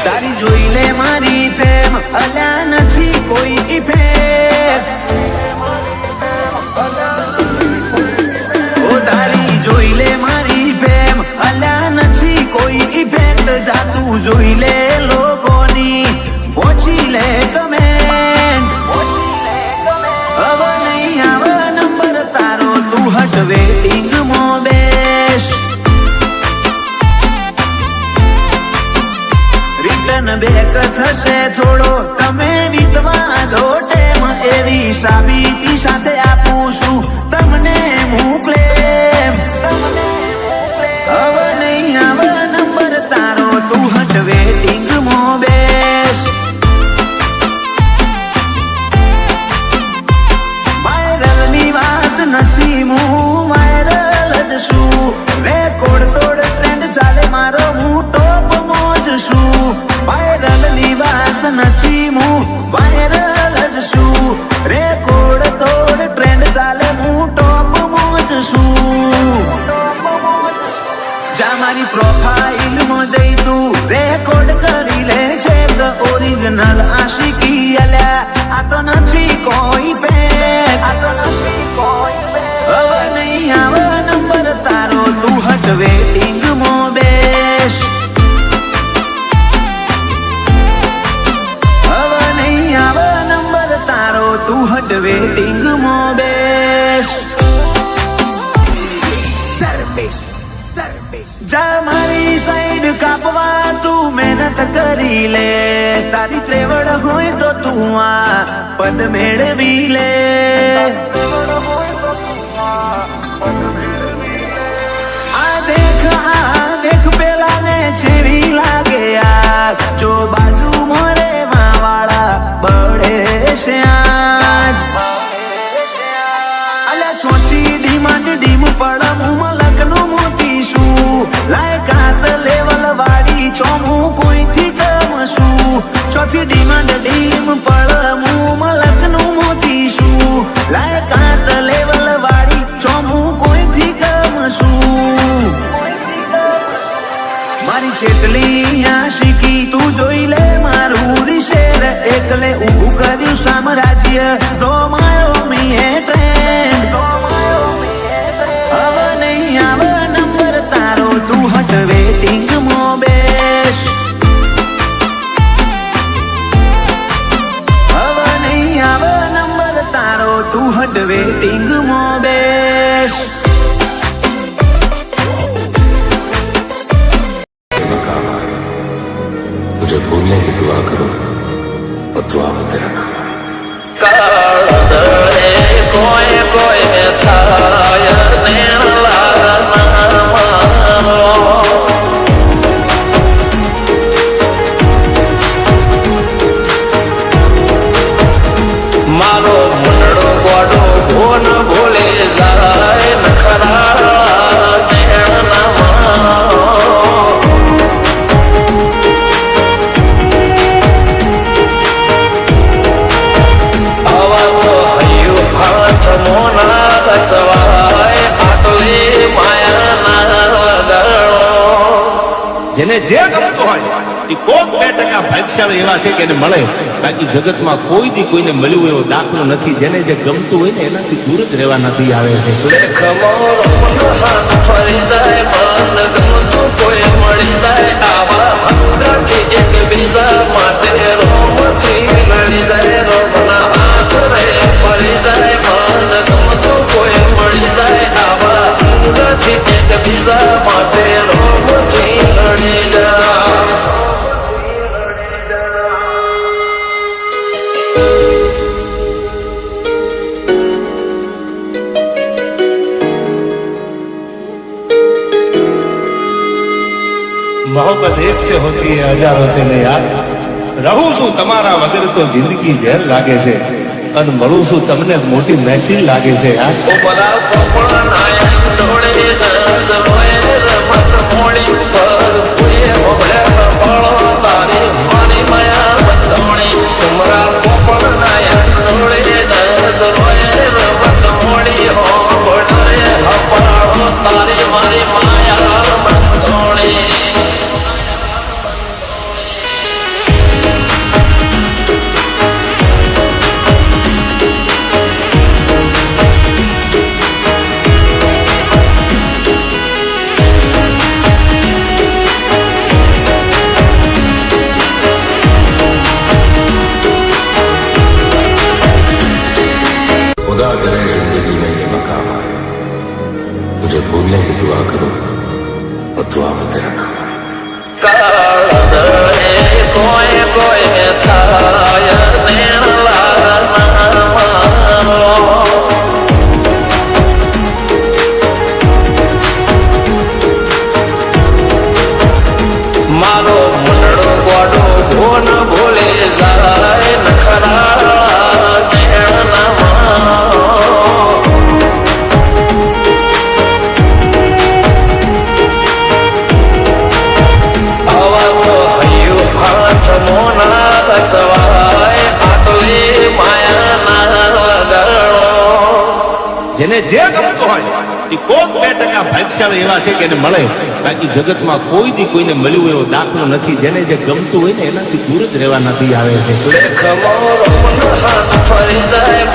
તારી જોઈ લે મારી પ્રેમ અલ્યા નથી કોઈ ઇફેક્ટ ઓ તારી જોઈ લે મારી પ્રેમ અલ્યા નથી કોઈ ઇફેક્ટ જાતું જોઈ લે લોકોની પહોંચી લે કમેન્ટ હવે નહીં આવે નંબર તારો તું હટ વેટિંગ માં બેસ બેક થશે થોડો તમે વિધવા દો ટેમ એવી સાબિતી સાથે આપું છું તમને મોકલે હવે નહીં આવે નંબર તારો તું હટ વેટિંગ માં બેસ વાયરલ ની વાત નથી હું વાયરલ જ છું રેકોર્ડ તોડ ટ્રેન્ડ ચાલે મારો હું ટોપ મોજ છું વાયરલ ની વાત નથી હું વાયરલ જ છું રેકોર્ડ તોડ ટ્રેન્ડ ચાલે હું ટોપ મોજ છું જા મારી પ્રોફાઇલ માં જઈ તું રેકોર્ડ કરી લે છે ધ ઓરિજિનલ આશિકી અલ્યા આ તો નથી કોઈ ફેક હવે નહીં આવે નંબર તારો તું હટ વેટિંગ માં બેસ તું હટ વેટિંગ માં બેસ જા મારી સાઈડ કાપવા તું મહેનત કરી લે તારી ત્રેવડ હોય તો તું આ પદ મેળવી લે આ દેખ પેલા ને છેવી લાગે યાર જો બાજુ મોરે વાળા બળે છે ડીમ પડમ લગ્ન મોતીશું લાયકાત લેવલ વાળી ચોમું કોઈથી કમશું ચોથી ડિમાન્ડ ડીમ પડમ લગ્ન મોતીશું લાયકાત લેવલ વાળી ચોમું કોઈથી કમશું મારી છેટલી આશિકી તું જોઈ લે મારું શેર એકલે ઊભું કર્યું સામ્રાજ્ય જો માયો મીએ ટ્રેન્ડ હવે નહીં આવે નંબર તારો તું હટ વેટિંગ માં બેસ હવે નહીં આવે નંબર તારો તું હટ વેટિંગ માં બેસ मुझे भूलने की दुआ करो और दुआ में तेरा नाम कोई कोई थाय मारो मुंडो गोडो भोन भूले जाए नखरा જેને જે ગમતો હોય એ કોક 2% ભાગ્યશાળી એવા છે કે એને મળે બાકી જગતમાં કોઈ દી કોઈને મળ્યું એવો દાખલો નથી જેને જે ગમતું હોય ને એનાથી દૂર જ રહેવા નથી આવે છે ફરી જાય મન ગમતું કોઈ મળી જાય આવા હંગાથી એક બીજા માટે રોમથી લડી જાય રોમના હાથ રે ફરી જાય મન ગમતું કોઈ મળી જાય આવા હંગાથી એક બીજા માટે રોમથી લડી જાય मोहब्बत एक से होती है हजारों से नहीं यार रहूं છું તમારા વગર તો જિંદગી ઝેર લાગે છે અને મળું છું તમને મોટી મહેફિલ લાગે છે યાર ઓ બલા પોપડા નાયક ડોળે દરરોય રમત મોડી પર પુએ મોબળે પળો તારી મારી માયા બંધોણી તમારા પોપડા નાયક ડોળે દરરોય રમત મોડી હો બળરે હપાળો તારી મારી માયા બંધોણી કોઈ કોઈ થાય મારો મંડળો ગોડો ભોન ભૂલે જાય નખરા હવા તો હૈયું હાથ મોના ચવાય આટલી માયાના લગાડો જેને જે ગમતું હોય એ કોક 2% ભાગ્યશાળી એવા છે કે એને મળે, બાકી જગતમાં કોઈ દી કોઈને મળ્યું એવો દાખલો નથી. જેને જે ગમતું હોય ને એનાથી દૂર જ રહેવા નથી આવે છે. ખમો હાથ ફરી જાય